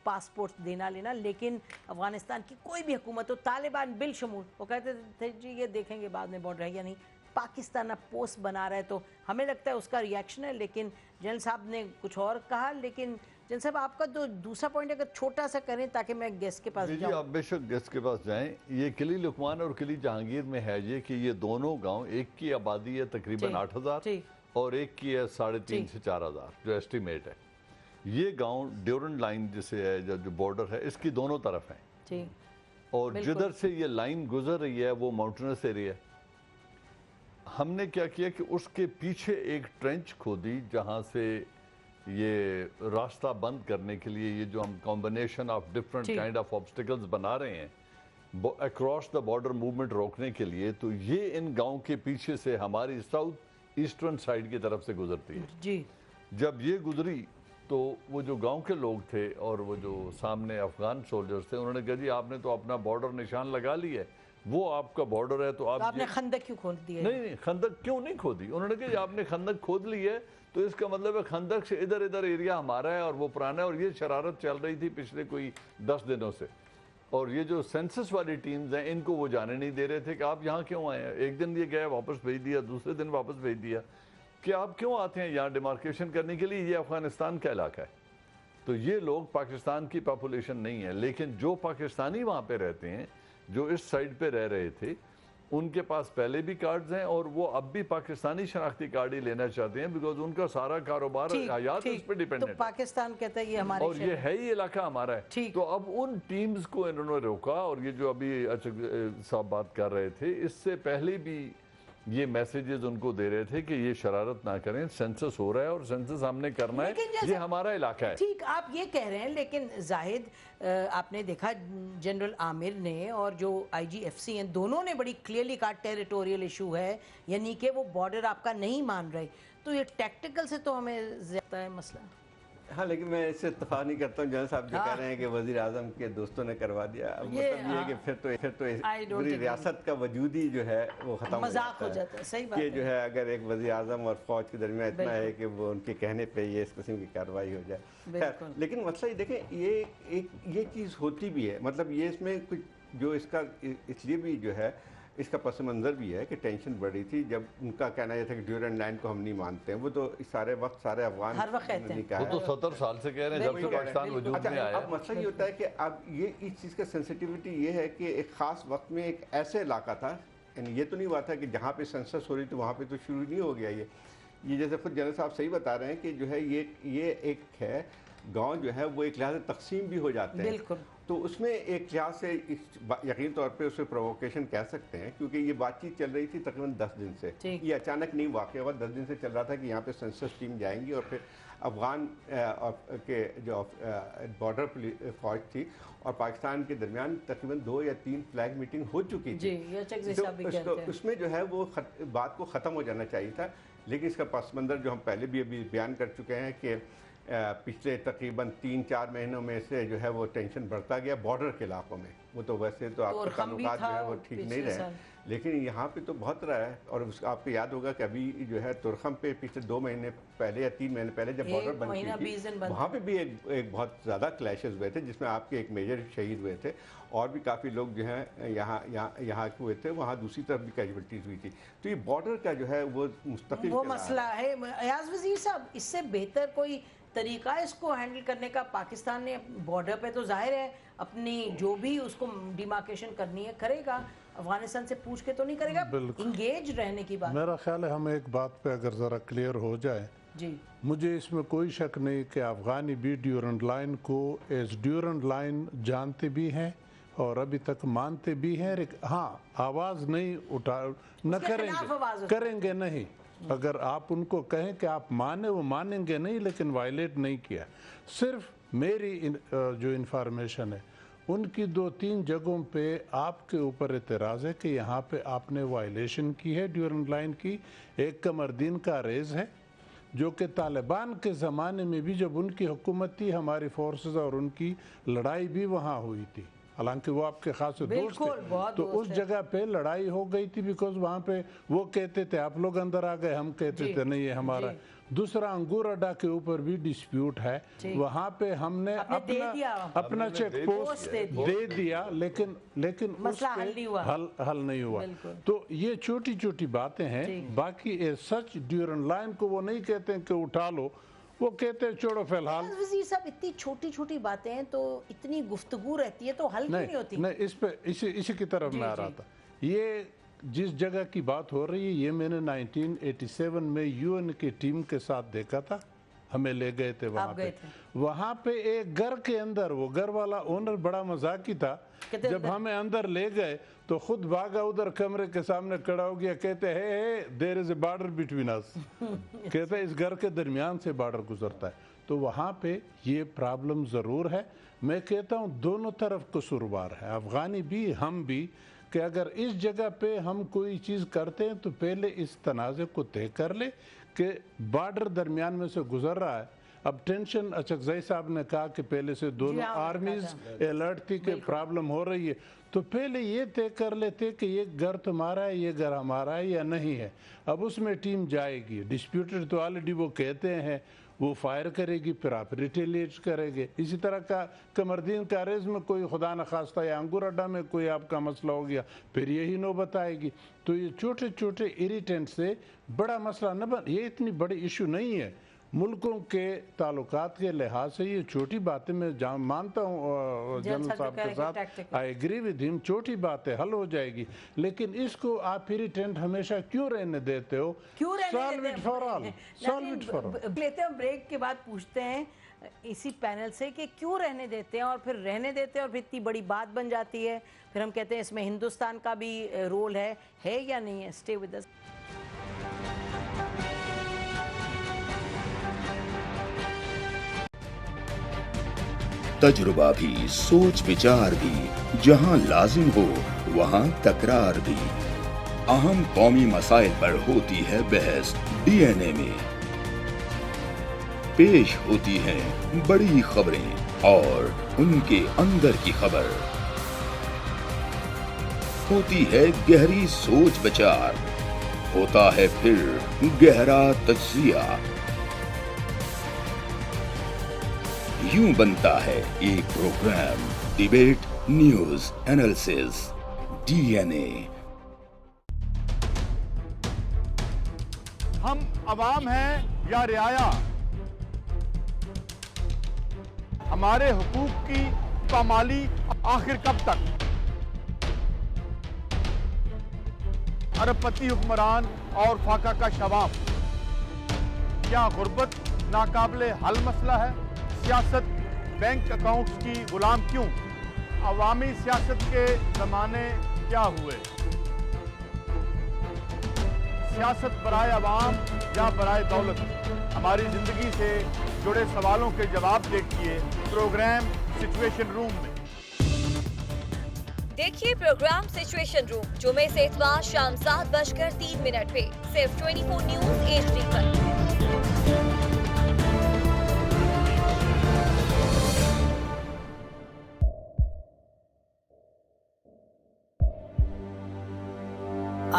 पासपोर्ट देना लेना। लेकिन अफगानिस्तान की कोई भी हुकूमत हो, तालिबान बिलशमूल, वो कहते थे जी ये देखेंगे बाद में बॉर्डर है या नहीं। पाकिस्तान अब पोस्ट बना रहा है तो हमें लगता है उसका रिएक्शन है, लेकिन जनरल साहब ने कुछ और कहा। लेकिन जनरल साहब आपका तो दूसरा पॉइंट अगर छोटा सा करें ताकि मैं गेस्ट के पास जाऊं। आप बेशक गेस्ट के पास जाएं। ये किली लुकमान और किली जहांगीर में है ये कि ये दोनों गांव, एक की आबादी है तकरीबन 8,000 और एक की है 3,500 से 4,000 जो एस्टिमेट है। ये गांव ड्यूरन लाइन जिसे है जो बॉर्डर है इसकी दोनों तरफ है, और जिधर से ये लाइन गुजर रही है वो माउंटेनस एरिया है। हमने क्या किया कि उसके पीछे एक ट्रेंच खोदी जहां से ये रास्ता बंद करने के लिए ये जो हम combination of different kind of obstacles बना रहे हैं अक्रॉस द बॉर्डर मूवमेंट रोकने के लिए, तो ये इन गांव के पीछे से हमारी साउथ ईस्टर्न साइड की तरफ से गुजरती है जी। जब ये गुजरी तो वो जो गांव के लोग थे और वो जो सामने अफगान सोल्जर्स थे उन्होंने कहा जी आपने तो अपना बॉर्डर निशान लगा लिया है, वो आपका बॉर्डर है तो आपने खंदक क्यों खोद दी है? नहीं, खंदक क्यों नहीं खोदी। उन्होंने कहा आपने खंदक खोद ली है तो इसका मतलब है खंदक से इधर इधर एरिया हमारा है और वो पुराना है। और ये शरारत चल रही थी पिछले कोई 10 दिनों से, और ये जो सेंसस वाली टीम्स हैं इनको वो जाने नहीं दे रहे थे कि आप यहाँ क्यों आए हैं। एक दिन ये गए वापस भेज दिया, दूसरे दिन वापस भेज दिया कि आप क्यों आते हैं यहाँ डिमार्केशन करने के लिए, ये अफगानिस्तान का इलाका है। तो ये लोग पाकिस्तान की पॉपुलेशन नहीं है, लेकिन जो पाकिस्तानी वहाँ पे रहते हैं जो इस साइड पे रह रहे थे उनके पास पहले भी कार्ड्स हैं और वो अब भी पाकिस्तानी शनाख्ती कार्ड ही लेना चाहते हैं, बिकॉज उनका सारा कारोबार हयात उस पर डिपेंडेंट है। पाकिस्तान कहता है ये हमारे और ये है ही इलाका हमारा है। तो अब उन टीम्स को इन्होंने रोका, और ये जो अभी साहब बात कर रहे थे इससे पहले भी ये मैसेजेस उनको दे रहे थे कि ये शरारत ना करें, सेंसस हो रहा है और सेंसस हमने करना है, ये हमारा इलाका है। ठीक आप ये कह रहे हैं, लेकिन जाहिद आपने देखा जनरल आमिर ने और जो IGFC हैं दोनों ने बड़ी क्लियरली कहा टेरिटोरियल इशू है, यानी कि वो बॉर्डर आपका नहीं मान रहे। तो ये टैक्टिकल से तो हमें ज्यादा है मसला। हाँ, लेकिन मैं इससे इत्तेफाक नहीं करता हूँ। जनरल साहब जो कह रहे हैं कि वज़ीर आज़म के दोस्तों ने करवा दिया, अब मतलब ये है कि फिर तो पूरी रियासत का वजूद ही जो है वो ख़त्म हो जाता है। सही बात कि जो है अगर एक वज़ीर आज़म और फ़ौज के दरमियान इतना है कि वो उनके कहने पे ये इस किस्म की कार्रवाई हो जाए। लेकिन मसला ये देखें, ये चीज़ होती भी है, मतलब ये इसमें कुछ जो इसका इसलिए भी जो है इसका पस मंज़र भी है कि टेंशन बढ़ी थी जब उनका कहना यह था कि ड्यूरन लाइन को हम नहीं मानते हैं। वो तो सारे वक्त सारे अफगान वो तो 70 साल से कह रहे हैं जब से पाकिस्तान वजूद में आया। अब मसला ये होता है कि अब ये इस चीज़ का सेंसिटिविटी ये है कि एक ख़ास वक्त में एक ऐसे इलाका था, यानी ये तो नहीं हुआ था कि जहाँ पे सेंसस हो रही थी वहाँ पे तो शुरू नहीं हो गया। ये जैसे खुद जनरल साहब सही बता रहे हैं कि जो है ये एक है गांव जो है वो एक लिहाज से तकसीम भी हो जाते हैं। बिल्कुल। तो उसमें एक लिहाज से यकीन तौर पे उसे प्रोवोकेशन कह सकते हैं, क्योंकि ये बातचीत चल रही थी तकरीबन 10 दिन से। ये अचानक नहीं वाक़या हुआ, 10 दिन से चल रहा था कि यहाँ पे सेंसस टीम जाएंगी और फिर अफगान के जो बॉर्डर फौज थी और पाकिस्तान के दरमियान तकरीबन 2 या 3 फ्लैग मीटिंग हो चुकी थी। तो उसमें जो है वो बात को ख़त्म हो जाना चाहिए था। लेकिन इसका पस मंज़र जो हम पहले भी अभी बयान कर चुके हैं कि पिछले तकरीबन 3-4 महीनों में से जो है वो टेंशन बढ़ता गया बॉर्डर के इलाकों में। वो तो वैसे तो आपके ताल्लुकात जो है वो ठीक नहीं रहे, لیکن یہاں پہ تو بہت رہا ہے. اور آپ کو یاد ہوگا کہ ابھی جو ہے ترخم پہ پچھلے 2 مہینے پہلے یا 3 مہینے پہلے جب بارڈر بند کی تھی وہاں پہ بھی ایک بہت زیادہ کلیشز ہوئے تھے جس میں آپ کے ایک میجر شہید ہوئے تھے اور بھی کافی لوگ جو ہیں یہاں ہوئے تھے, وہاں دوسری طرف بھی کیجولٹیز ہوئی تھی. تو یہ بارڈر کا جو ہے وہ مستقل وہ مسئلہ ہے. ایاز وزیر صاحب, اس سے بہتر کوئی طریقہ اس کو ہینڈل کرنے کا پاکستان نے بارڈر پہ تو ظاہر ہے اپنی جو بھی اس کو ڈیمارکیشن کرنی ہے کرے گا, افغانستان سے پوچھ کے تو نہیں کرے گا, انگیج رہنے کی بات. میرا خیال ہے ہم ایک بات پہ اگر ذرا کلیئر ہو جائے, جی مجھے اس میں کوئی شک نہیں کہ افغانی بھی ڈیورنڈ لائن کو ایز ڈیورنڈ لائن جانتے بھی ہیں اور ابھی تک مانتے بھی ہیں. ہاں, آواز نہیں نہ کریں گے نہیں. اگر آپ ان کو کہیں کہ آپ وہ مانیں گے نہیں, لیکن وائلیٹ نہیں کیا. صرف میری جو انفارمیشن ہے ان کی 2-3 جگہوں پہ آپ کے اوپر اعتراض ہے کہ یہاں پہ آپ نے وائلیشن کی ہے ڈیورنڈ لائن کی. ایک قمردین کا ریز ہے جو کہ طالبان کے زمانے میں بھی جب ان کی حکومت تھی ہماری فورسز اور ان کی لڑائی بھی وہاں ہوئی تھی, حالانکہ وہ آپ کے خاص دوست تھے. تو اس جگہ پہ لڑائی ہو گئی تھی بیکاز وہاں پہ وہ کہتے تھے آپ لوگ اندر آ گئے, ہم کہتے تھے نہیں یہ ہمارا. دوسرا انگور اڈا کے اوپر بھی ڈسپیوٹ ہے, وہاں پہ ہم نے اپنا چیک پوسٹ دے دیا لیکن اس پہ حل نہیں ہوا. تو یہ چھوٹی چھوٹی باتیں ہیں. باقی سچ ڈیورنڈ لائن کو وہ نہیں کہتے ہیں کہ اٹھا لو, وہ کہتے ہیں چھوڑو فی الحال. وزیر صاحب اتنی چھوٹی چھوٹی باتیں ہیں تو اتنی گفتگو رہتی ہے تو حل کیوں نہیں ہوتی؟ نہیں, اس پہ اسی کی طرف میں آ رہا تھا. یہ جس جگہ کی بات ہو رہی ہے یہ میں نے 1987 میں UN کی ٹیم کے ساتھ دیکھا تھا, ہمیں لے گئے تھے وہاں پہ ایک گھر کے اندر. وہ گھر والا اونر بڑا مزاقی تھا, جب ہمیں اندر لے گئے تو خود بھاگا ادھر کمرے کے سامنے کھڑا ہو گیا, کہتے ہیں there is a border between us. کہتے ہیں اس گھر کے درمیان سے بارڈر گزرتا ہے. تو وہاں پہ یہ پرابلم ضرور ہے. میں کہتا ہوں دونوں طرف قصوروار ہے, افغانی بھی ہم بھی, کہ اگر اس جگہ پہ ہم کوئی چیز کرتے ہیں تو پہلے اس تنازع کو طے کر لے کہ بارڈر درمیان میں سے گزر رہا ہے. اب ٹینشن اچکزئی صاحب نے کہا کہ پہلے سے دونوں آرمیز الرٹ تھی کہ پرابلم ہو رہی ہے, تو پہلے یہ طے کر لیتے کہ یہ گھر تمہارا ہے, یہ گھر ہمارا ہے یا نہیں ہے. اب اس میں ٹیم جائے گی, ڈسپیوٹڈ تو آلریڈی وہ کہتے ہیں, وہ فائر کرے گی, پھر آپ ریٹیلیٹ کرے گے. اسی طرح کا قمردین کا ریز میں کوئی خدا نخواستہ یا انگور اڈا میں کوئی آپ کا مسئلہ ہو گیا, پھر یہی نوبت آئے گی. تو یہ چھوٹے چھوٹے اریٹنٹ سے بڑا مسئلہ نہ بن, یہ اتنی بڑی ایشو نہیں ہے. ملکوں کے تعلقات کے لحاظ سے یہ چھوٹی باتیں میں مانتا ہوں جنرل صاحب کے ساتھ, آئی ایگری ود ہم, چھوٹی باتیں حل ہو جائے گی. لیکن اس کو آپ اریٹنٹ ہمیشہ کیوں رہنے دیتے ہو؟ Solve it for all. لیتے ہیں بریک کے بعد پوچھتے ہیں اسی پینل سے کہ کیوں رہنے دیتے ہیں, اور پھر رہنے دیتے ہیں اور پھر اتنی بڑی بات بن جاتی ہے. پھر ہم کہتے ہیں اس میں ہندوستان کا بھی رول ہے یا نہیں ہے. Stay with us. تجربہ بھی, سوچ وچار بھی, جہاں لازم ہو وہاں تکرار بھی. اہم قومی مسائل پر ہوتی ہے بحث DNA میں. پیش ہوتی ہیں بڑی خبریں اور ان کے اندر کی خبر. ہوتی ہے گہری سوچ بچار, ہوتا ہے پھر گہرا تجزیہ. یوں بنتا ہے ایک program debate news analysis DNA. ہم عوام ہیں یا رعایا؟ ہمارے حقوق کی پامالی آخر کب تک؟ ارب پتی حکمران اور فاقہ کا شواب. کیا غربت ناقابل حل مسئلہ ہے؟ سیاست بینک اکاؤنٹس کی غلام کیوں؟ عوامی سیاست کے زمانے کیا ہوئے؟ سیاست برائے عوام یا برائے دولت؟ ہماری زندگی سے جڑے سوالوں کے جواب دیکھیے پروگرام سچویشن روم میں. دیکھیے پروگرام سچویشن روم جمعے سے اتوار شام 7:03 پہ صرف 24 نیوز HD پر.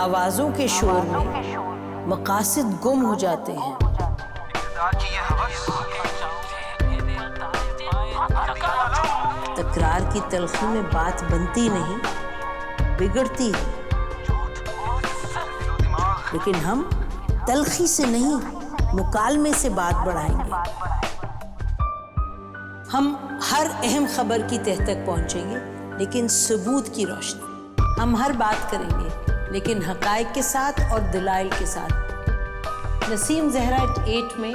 आवाजों के शोर में मकासद गुम हो जाते हैं। तकरार की तलखी में बात बनती नहीं, बिगड़ती है। लेकिन हम तलखी से नहीं, मुकालमे से बात बढ़ाएंगे। हम हर अहम खबर की तह तक पहुंचेंगे, लेकिन सबूत की रोशनी। हम हर बात करेंगे, लेकिन हकायक के साथ और दलाइल के साथ। नसीम जहरा 8 में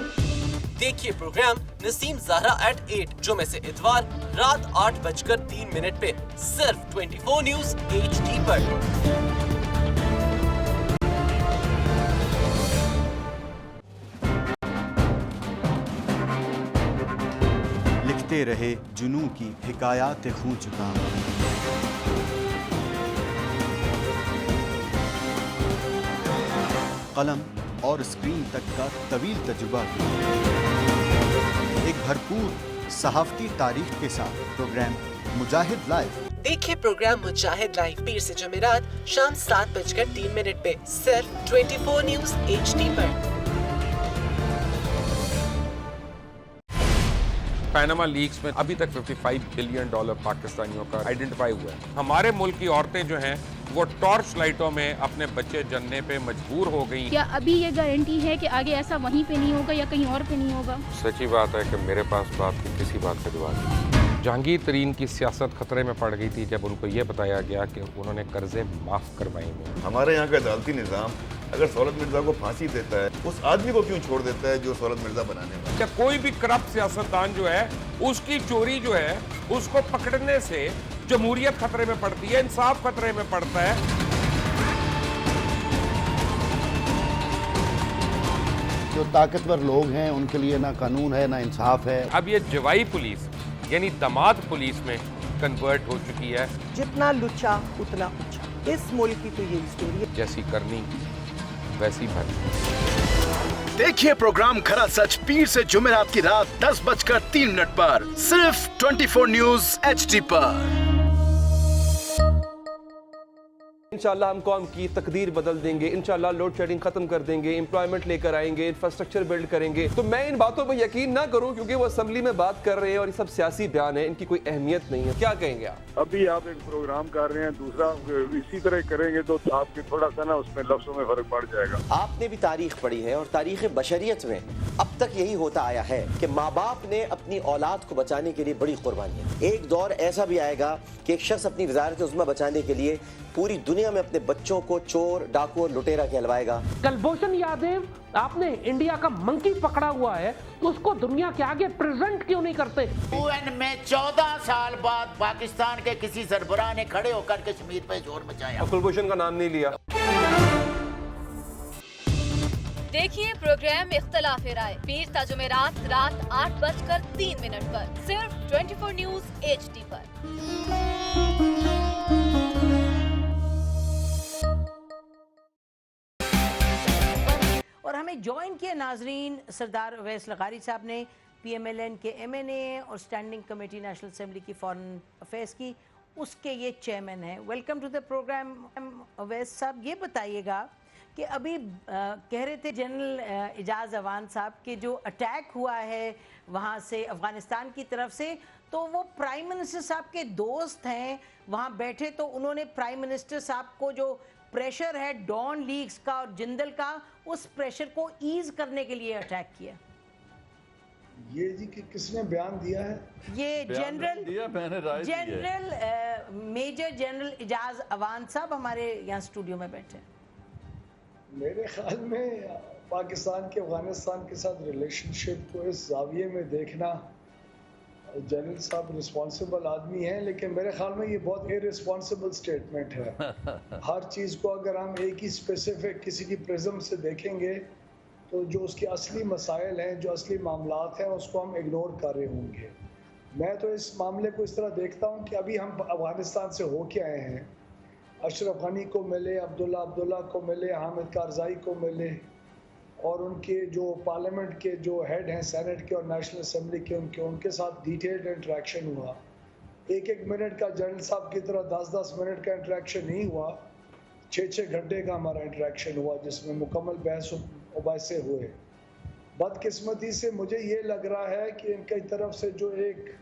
देखिए प्रोग्राम नसीम ज़हरा एट 8 जुमे से इतवार रात 8:03 पे सिर्फ 24 न्यूज़ HD पर। लिखते रहे जुनू की हिकायात खूं चुका, कलम और स्क्रीन तक का तवील तजुर्बा, एक भरपूर सहाफती तारीख के साथ प्रोग्राम मुजाहिद लाइव। देखिए प्रोग्राम मुजाहिद लाइव पीर से जुमेरात शाम 7:03 पे सिर्फ 24 न्यूज़ HD पर। पैनामा लीक्स में अभी तक $55 बिलियन पाकिस्तानियों का आइडेंटिफाई हुआ है। हमारे मुल्क की औरतें जो हैं वो टॉर्च लाइटों में अपने बच्चे जनने पे मजबूर हो गई। क्या अभी ये गारंटी है कि आगे ऐसा वहीं पे नहीं होगा या कहीं और पे नहीं होगा? सच्ची बात है कि मेरे पास बात की किसी बात का जवाब नहीं। जहांगीर तरीन की सियासत खतरे में पड़ गई थी जब उनको ये बताया गया कि उन्होंने कर्जे माफ करवाएंगे। हमारे यहाँ का अदालती निज़ाम अगर सौलत मिर्जा को फांसी देता है, उस आदमी को क्यों छोड़ देता है जो सौलत मिर्जा बनाने वाला? क्या कोई भी करप्ट सियासतदान जो है उसकी चोरी जो है उसको पकड़ने से जमहूरियत खतरे में पड़ती है, इंसाफ खतरे में पड़ता है। जो ताकतवर लोग हैं उनके लिए ना कानून है ना इंसाफ है। अब ये जवाई पुलिस यानी दामाद पुलिस में कन्वर्ट हो चुकी है। जितना लुच्चा उतना ऊंचा। इस मुल्क की तो यही स्टोरी है। जैसी करनी वैसी भरनी। देखिए प्रोग्राम खरा सच पीर से जुमेरात की रात 10:03 पर सिर्फ 24 न्यूज़ HD पर। इंशाल्लाह हम कौम की तकदीर बदल देंगे, इंशाल्लाह लोड शेडिंग खत्म कर देंगे, एम्प्लॉयमेंट लेकर आएंगे, इंफ्रास्ट्रक्चर बिल्ड करेंगे। तो मैं इन बातों पर यकीन ना करूं क्योंकि वो असेंबली में बात कर रहे हैं और ये सब सियासी बयान है, इनकी कोई अहमियत नहीं है। क्या कहेंगे आप? अभी आप एक प्रोग्राम कर रहे हैं, दूसरा इसी तरह करेंगे तो आपके थोड़ा सा ना उसमें लफ्जों में फर्क पड़ जाएगा। आपने भी तारीख पढ़ी है और तारीख बशरियत में अब तक यही होता आया है कि माँ बाप ने अपनी औलाद को बचाने के लिए बड़ी कुर्बानियां। एक दौर ऐसा भी आएगा कि एक शख्स अपनी वज़ारत उज़्मा बचाने के लिए पूरी दुनिया में अपने बच्चों को चोर, डाकू और लुटेरा कहलवाएगा। कुलभूषण यादव, आपने इंडिया का मंकी पकड़ा हुआ है तो उसको दुनिया के आगे प्रेजेंट क्यों नहीं करते? UN में 14 साल बाद पाकिस्तान के किसी सरबराह ने खड़े होकर कश्मीर पे जोर मचाया। कुलभूषण का नाम नहीं लिया। देखिए प्रोग्राम इख्तलाफ राय पीर ता जुमेरात रात 8:03 पर सिर्फ 24 न्यूज़ HD पर। और हमें ज्वाइन किया नाजरीन सरदार अवैस लगारी साहब ने, PMLN के MNA और स्टैंडिंग कमेटी नेशनल असेंबली की फॉरेन अफेयर्स की, उसके ये चेयरमैन हैं। Welcome to the program Awais साहब। ये बताइएगा कि अभी कह रहे थे जनरल इजाज़ अवान साहब के जो अटैक हुआ है वहाँ से अफ़गानिस्तान की तरफ से, तो वो प्राइम मिनिस्टर साहब के दोस्त हैं, वहाँ बैठे तो उन्होंने प्राइम मिनिस्टर साहब को जो प्रेशर है डॉन लीग्स का और जिंदल का, उस प्रेशर को ईज करने के लिए अटैक किया। ये जी कि किसने बयान दिया है? ये मेजर जनरल इजाज़ अवान साहब हमारे यहाँ स्टूडियो में बैठे। मेरे ख्याल में पाकिस्तान के अफगानिस्तान के साथ रिलेशनशिप को इस जाविये में देखना, जनरल साहब रिस्पॉन्सिबल आदमी हैं, लेकिन मेरे ख्याल में ये बहुत इररिस्पॉन्सिबल स्टेटमेंट है। हर चीज़ को अगर हम एक ही स्पेसिफिक किसी की प्रिज्म से देखेंगे तो जो उसके असली मसाइल हैं, जो असली मामलात हैं, उसको हम इग्नोर कर रहे होंगे। मैं तो इस मामले को इस तरह देखता हूँ कि अभी हम अफगानिस्तान से हो के आए हैं, अशरफ गनी को मिले, अब्दुल्ला को मिले, हामिद कारज़ाई को मिले, और उनके जो पार्लियामेंट के जो हेड हैं सेनेट के और नेशनल असेंबली के, उनके साथ डिटेल्ड इंटरेक्शन हुआ। एक मिनट का जनरल साहब की तरह 10-10 मिनट का इंटरेक्शन नहीं हुआ, 6 घंटे का हमारा इंटरेक्शन हुआ जिसमें मुकम्मल बहस मुबाहिसे हुए। बदकिस्मती से मुझे ये लग रहा है कि इनकी तरफ से जो एक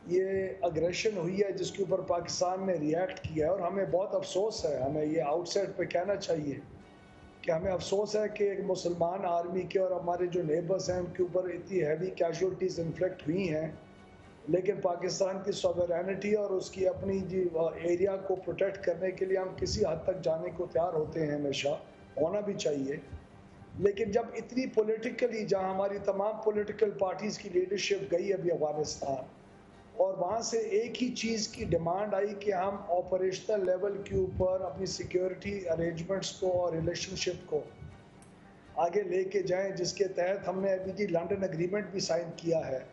ये अग्रेशन हुई है जिसके ऊपर पाकिस्तान ने रिएक्ट किया है, और हमें बहुत अफसोस है, हमें ये आउटसाइड पे कहना चाहिए कि हमें अफसोस है कि एक मुसलमान आर्मी के और हमारे जो नेबर्स हैं उनके ऊपर इतनी हैवी कैजुअल्टीज इन्फ्लिक्ट हुई हैं, लेकिन पाकिस्तान की सॉवरेनिटी और उसकी अपनी एरिया को प्रोटेक्ट करने के लिए हम किसी हद तक जाने को तैयार होते हैं, हमेशा होना भी चाहिए। लेकिन जब इतनी पॉलिटिकली, जहां हमारी तमाम पॉलिटिकल पार्टीज की लीडरशिप गई अभी अफगानिस्तान, और वहाँ से एक ही चीज़ की डिमांड आई कि हम ऑपरेशनल लेवल के ऊपर अपनी सिक्योरिटी अरेंजमेंट्स को और रिलेशनशिप को आगे लेके जाएं, जिसके तहत हमने अभी जी लंदन एग्रीमेंट भी साइन किया है,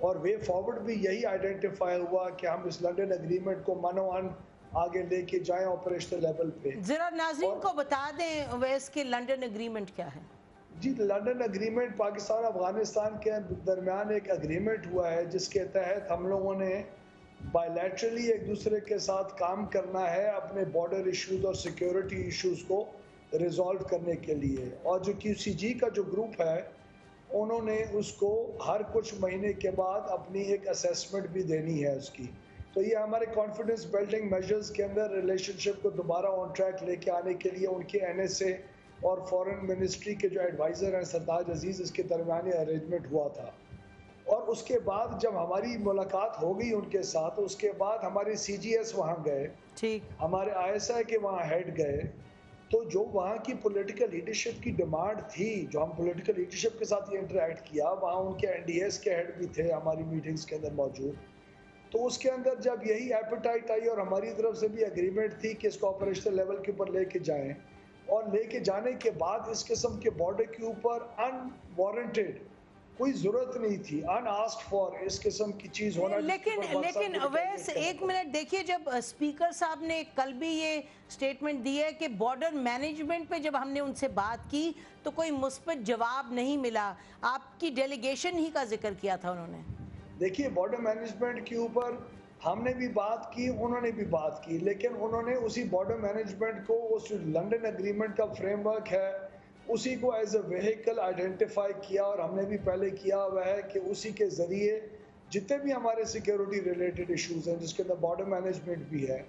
और वे फॉरवर्ड भी यही आइडेंटिफाई हुआ कि हम इस लंदन एग्रीमेंट को मनोअन आगे लेके जाएं ऑपरेशनल लेवल पे। जरा नाज़रीन को बता दें वैस के लंदन एग्रीमेंट क्या है? जी, लंदन एग्रीमेंट पाकिस्तान अफगानिस्तान के दरमियान एक एग्रीमेंट हुआ है जिसके तहत हम लोगों ने बायलैटरली एक दूसरे के साथ काम करना है अपने बॉर्डर इश्यूज और सिक्योरिटी इश्यूज को रिजॉल्व करने के लिए। और जो QCG का जो ग्रुप है उन्होंने उसको हर कुछ महीने के बाद अपनी एक असेसमेंट भी देनी है उसकी। तो ये हमारे कॉन्फिडेंस बिल्डिंग मेजर्स के अंदर रिलेशनशिप को दोबारा ऑन ट्रैक लेके आने के लिए उनके NSA और फॉरेन मिनिस्ट्री के जो एडवाइज़र हैं सरताज अजीज़, इसके दरमियान अरेंजमेंट हुआ था। और उसके बाद जब हमारी मुलाकात हो गई उनके साथ, उसके बाद हमारे CGS वहाँ गए, ठीक, हमारे ISI के वहाँ हेड गए, तो जो वहाँ की पॉलिटिकल लीडरशिप की डिमांड थी, जो हम पॉलिटिकल लीडरशिप के साथ ये इंटरेक्ट किया, वहाँ उनके NDS के हेड भी थे हमारी मीटिंग्स के अंदर मौजूद। तो उसके अंदर जब यही एपेटाइट आई और हमारी तरफ से भी एग्रीमेंट थी कि इसको ऑपरेशनल लेवल के ऊपर लेके जाएं, और लेके जाने के बाद इस किस्म के बॉर्डर के ऊपर अनवारंटेड कोई जरूरत नहीं थी, अनआस्क्ड फॉर इस किस्म की चीज होना। लेकिन अवैस एक मिनट देखिए, जब स्पीकर साहब ने कल भी ये स्टेटमेंट दी है कि बॉर्डर मैनेजमेंट पे जब हमने उनसे बात की तो कोई मुस्बित जवाब नहीं मिला, आपकी डेलीगेशन ही का जिक्र किया था उन्होंने। देखिए, बॉर्डर मैनेजमेंट के ऊपर हमने भी बात की, उन्होंने भी बात की, लेकिन उन्होंने उसी बॉर्डर मैनेजमेंट को उस लंदन एग्रीमेंट का फ्रेमवर्क है उसी को एज अ व्हीकल आइडेंटिफाई किया, और हमने भी पहले किया हुआ है कि उसी के ज़रिए जितने भी हमारे सिक्योरिटी रिलेटेड इश्यूज हैं जिसके अंदर बॉर्डर मैनेजमेंट भी है,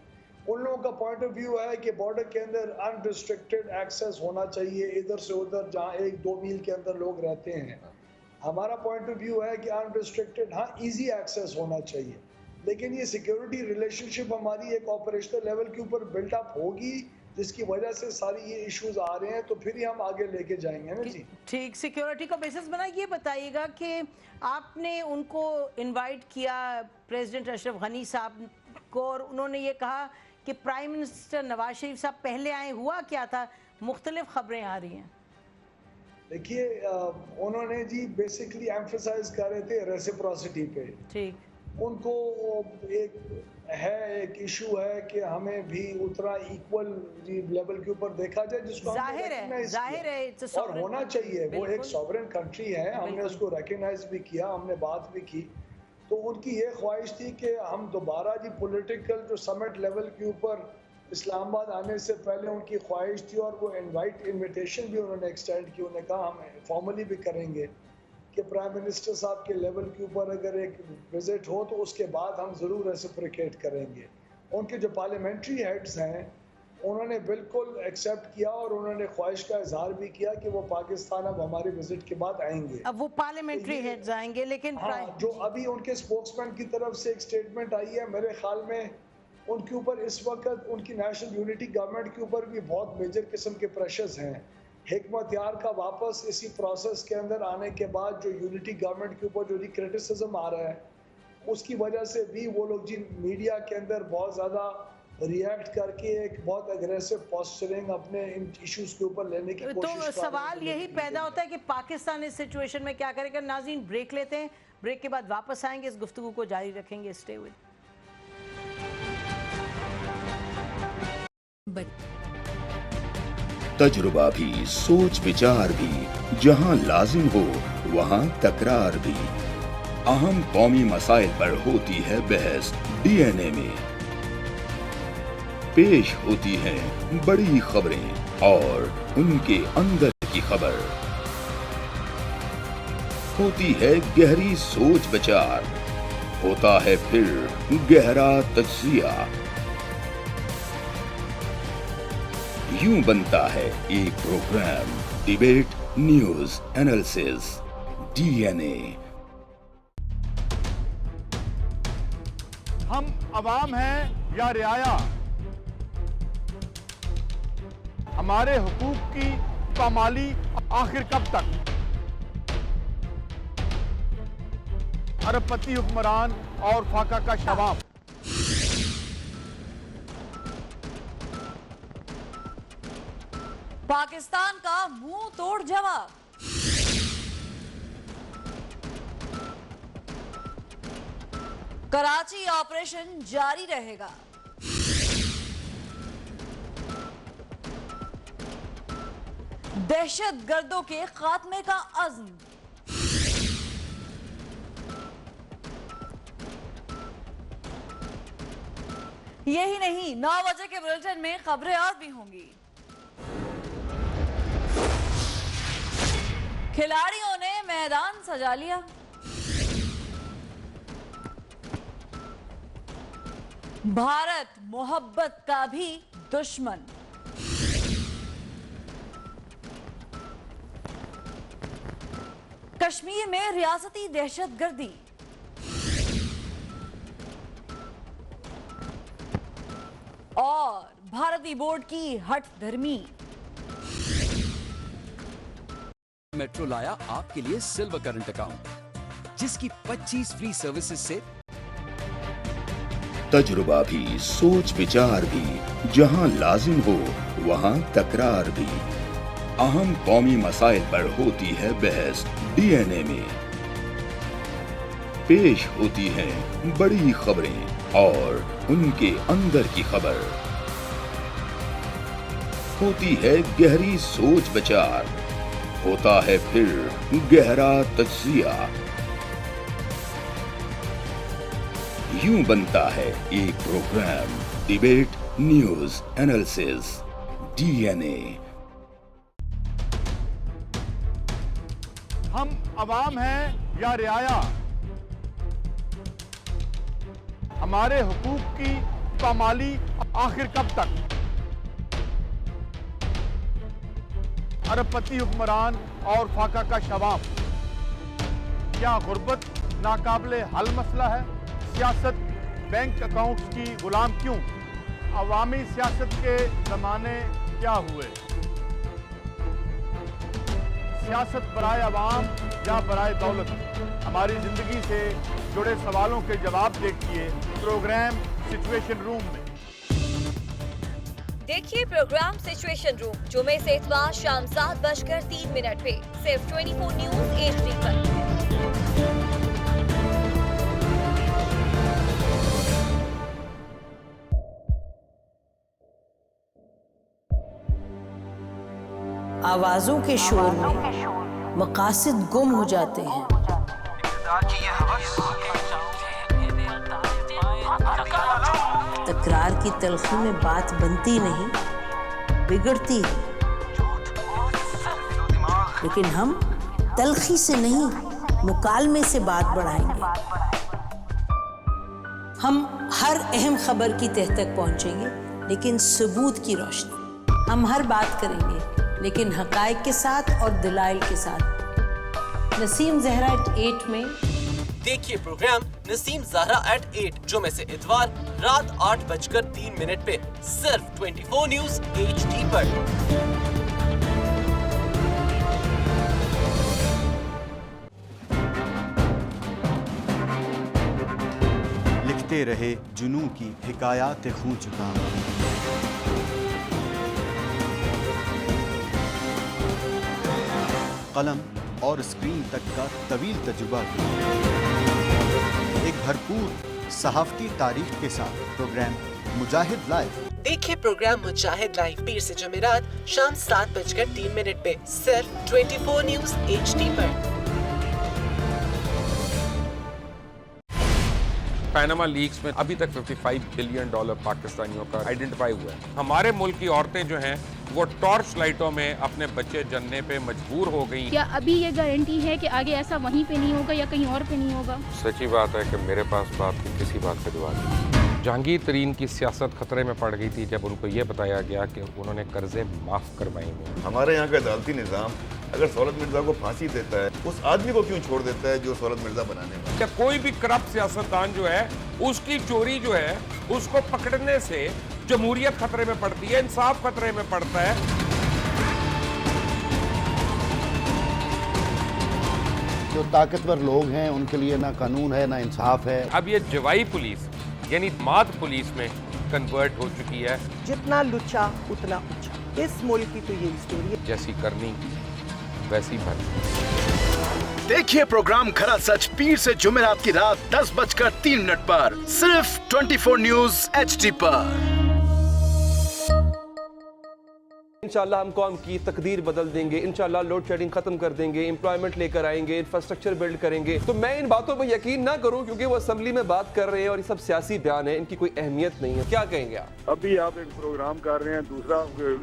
उन लोगों का पॉइंट ऑफ व्यू है कि बॉर्डर के अंदर अनरिस्ट्रिक्टेड एक्सेस होना चाहिए इधर से उधर, जहाँ 1-2 मील के अंदर लोग रहते हैं। हमारा पॉइंट ऑफ व्यू है कि अनरिस्ट्रिक्टेड, हाँ, ईजी एक्सेस होना चाहिए, लेकिन ये सिक्योरिटी रिलेशनशिप हमारी एक ऑपरेशनल लेवल के ऊपर बिल्डअप होगी जिसकी वजह से सारी ये इश्यूज आ रहे हैं, तो फिर ही हम आगे लेके जाएंगे ना जी। ठीक, सिक्योरिटी का बेसिस बना। ये बताइएगा कि आपने उनको इनवाइट किया प्रेसिडेंट अशरफ गनी साहब को, और उन्होंने ये कहा कि प्राइम मिनिस्टर नवाज शरीफ साहब पहले आए, हुआ क्या था? मुख्तलिफ खबरें आ रही हैं। देखिए, उन्होंने जी बेसिकली एम्फसाइज कर रहे थे रेसिप्रोसिटी पे। ठीक, उनको एक इशू है कि हमें भी उतना इक्वल लेवल के ऊपर देखा जाए, जिसको जाहिर है और होना चाहिए। वो एक सॉवरेन कंट्री है, हमने उसको रिकॉग्नाइज भी किया, हमने बात भी की। तो उनकी ये ख्वाहिश थी कि हम दोबारा जी पॉलिटिकल जो समिट लेवल के ऊपर इस्लामाबाद आने से पहले उनकी ख्वाहिश थी, और वो इन्विटेशन भी उन्होंने एक्सटेंड की। उन्होंने कहा हम फॉर्मली भी करेंगे कि प्राइम मिनिस्टर साहब के लेवल के ऊपर अगर एक विजिट हो तो उसके बाद हम ज़रूर रेसिप्रोकेट करेंगे। उनके जो पार्लियामेंट्री हेड्स हैं उन्होंने बिल्कुल एक्सेप्ट किया, और उन्होंने ख्वाहिश का इजहार भी किया कि वो पाकिस्तान अब हमारे विजिट के बाद आएंगे। अब वो पार्लियामेंट्री हेड्स आएंगे, लेकिन हाँ, जो अभी उनके स्पोक्समैन की तरफ से एक स्टेटमेंट आई है, मेरे ख्याल में उनके ऊपर इस वक्त उनकी नेशनल यूनिटी गवर्नमेंट के ऊपर भी बहुत मेजर किस्म के प्रेशर्स हैं। हिकमत यार का वापस इसी प्रोसेस के अंदर आने के बाद जो यूनिटी गवर्नमेंट के ऊपर जो क्रिटिसिज्म आ रहा है, उसकी वजह से भी वो लोग जी मीडिया के अंदर बहुत ज़्यादा रिएक्ट करके एक बहुत एग्रेसिव पोस्चरिंग अपने इन इश्यूज के ऊपर लेने की कोशिश कर रहे हैं। तो सवाल यही पैदा होता है कि पाकिस्तान इस सिचुएशन में क्या करेगा। नाज़रीन, ब्रेक लेते हैं, ब्रेक के बाद वापस आएंगे, इस गुफ्तगू को जारी रखेंगे। Stay with. तजुर्बा भी, सोच विचार भी, जहां लाजिम हो वहां तकरार भी। अहम कौमी मसाइल पर होती है बहस DNA में। पेश होती हैं बड़ी खबरें और उनके अंदर की खबर। होती है गहरी सोच विचार, होता है फिर गहरा तज्जिया। यूं बनता है एक program debate news analysis DNA। हम अवाम हैं या रियाया, हमारे हुकूक की पामाली आखिर कब तक? अरबपति हुक्मरान और फाका का शवाब। पाकिस्तान का मुंह तोड़ जवाब। कराची ऑपरेशन जारी रहेगा। दहशतगर्दों के खात्मे का अज़्म। यही नहीं, 9 बजे के बुलेटिन में खबरें और भी होंगी। खिलाड़ियों ने मैदान सजा लिया। भारत मोहब्बत का भी दुश्मन। कश्मीर में रियासती दहशतगर्दी। और भारतीय बोर्ड की हठ धर्मी। मेट्रो लाया आपके लिए सिल्वर करंट अकाउंट, जिसकी 25 फ्री सर्विसेज से तजुर्बा भी, सोच विचार भी, जहां लाजिम हो वहां तकरार भी। अहम कौमी मसाइल पर होती है बहस DNA में। पेश होती हैं बड़ी खबरें और उनके अंदर की खबर। होती है गहरी सोच विचार, होता है फिर गहरा तज्जिया। यूं बनता है एक program debate news analysis DNA। हम अवाम हैं या रियाया, हमारे हुकूक की पामाली आखिर कब तक? अरबपति हुक्मरान और फाका का शवाब। क्या गुर्बत नाकाबिले हल मसला है? सियासत बैंक अकाउंट्स की गुलाम क्यों? अवामी सियासत के जमाने क्या हुए? सियासत बराए अवाम या बराए दौलत? हमारी जिंदगी से जुड़े सवालों के जवाब देखिए प्रोग्राम सिचुएशन रूम में। देखिए प्रोग्राम सिचुएशन रूम जुमे से इतवार शाम 7:03 पे सिर्फ 24 न्यूज HD पर। आवाजों के शोर में मकासद गुम हो जाते हैं। तकरार की तलखी में बात बनती नहीं, बिगड़ती है। लेकिन हम तलखी से नहीं, मुकालमे से बात बढ़ाएंगे। हम हर अहम खबर की तह तक पहुंचेंगे, लेकिन सबूत की रोशनी। हम हर बात करेंगे, लेकिन हकायक के साथ और दलाइल के साथ। नसीम ज़हरा @8 में देखिए प्रोग्राम नसीम ज़हरा @8 जुमे से इतवार रात 8:03 पे सिर्फ 24 न्यूज HD पर। लिखते रहे जुनून की हिकायात खूं चुका। कलम और स्क्रीन तक का तवील तजुर्बा एक भरपूर सहाफती तारीख के साथ प्रोग्राम मुजाहिद लाइव। देखिए प्रोग्राम मुजाहिद लाइव पीर से जुमेरात शाम 7:03 पे सिर्फ 24 न्यूज HD पर। पैनामा लीक्स में अभी तक $55 बिलियन पाकिस्तानियों का आइडेंटिफाई हुआ है। हमारे मुल्क की औरतें जो हैं वो टॉर्च लाइटों में अपने बच्चे जनने पे मजबूर हो गई। क्या अभी ये गारंटी है कि आगे ऐसा वहीं पे नहीं होगा या कहीं और पे नहीं होगा? सच्ची बात है कि मेरे पास बाप की किसी बात का जवाब नहीं। जहांगीर तरीन की सियासत खतरे में पड़ गई थी जब उनको ये बताया गया कि उन्होंने कर्जे माफ करवाए हैं। हमारे यहाँ का अदालती निज़ाम अगर सौलत मिर्जा को फांसी देता है, उस आदमी को क्यों छोड़ देता है जो सौलत मिर्जा बनाने वाला? क्या कोई भी करप्ट सियासतदान जो है उसकी चोरी जो है उसको पकड़ने से जमहूरियत खतरे में पड़ती है, इंसाफ खतरे में पड़ता है। जो ताकतवर लोग हैं उनके लिए ना कानून है ना इंसाफ है। अब ये जवाई पुलिस यानी माद पुलिस में कन्वर्ट हो चुकी है। जितना लुच्चा उतना ऊंचा। इस मुल्क की तो यही स्टोरी है। जैसी करनी वैसी भरनी। देखिए प्रोग्राम खरा सच पीर से जुमेरात की रात 10:03 पर सिर्फ 24 न्यूज HD पर। इंशाल्लाह हम कौम की तकदीर बदल देंगे, इंशाल्लाह लोड शेडिंग खत्म कर देंगे, एम्प्लॉयमेंट लेकर आएंगे, इंफ्रास्ट्रक्चर बिल्ड करेंगे। तो मैं इन बातों पर यकीन ना करूं क्योंकि वो असेंबली में बात कर रहे हैं और ये सब सियासी बयान है, इनकी कोई अहमियत नहीं है। क्या कहेंगे आप? अभी आप एक प्रोग्राम कर रहे हैं, दूसरा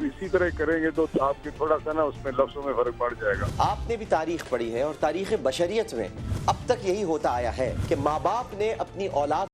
इसी तरह करेंगे तो आपके थोड़ा सा ना उसमें लफ्जों में फर्क पड़ जाएगा। आपने भी तारीख पढ़ी है और तारीख बशरियत में अब तक यही होता आया है कि माँ बाप ने अपनी औलाद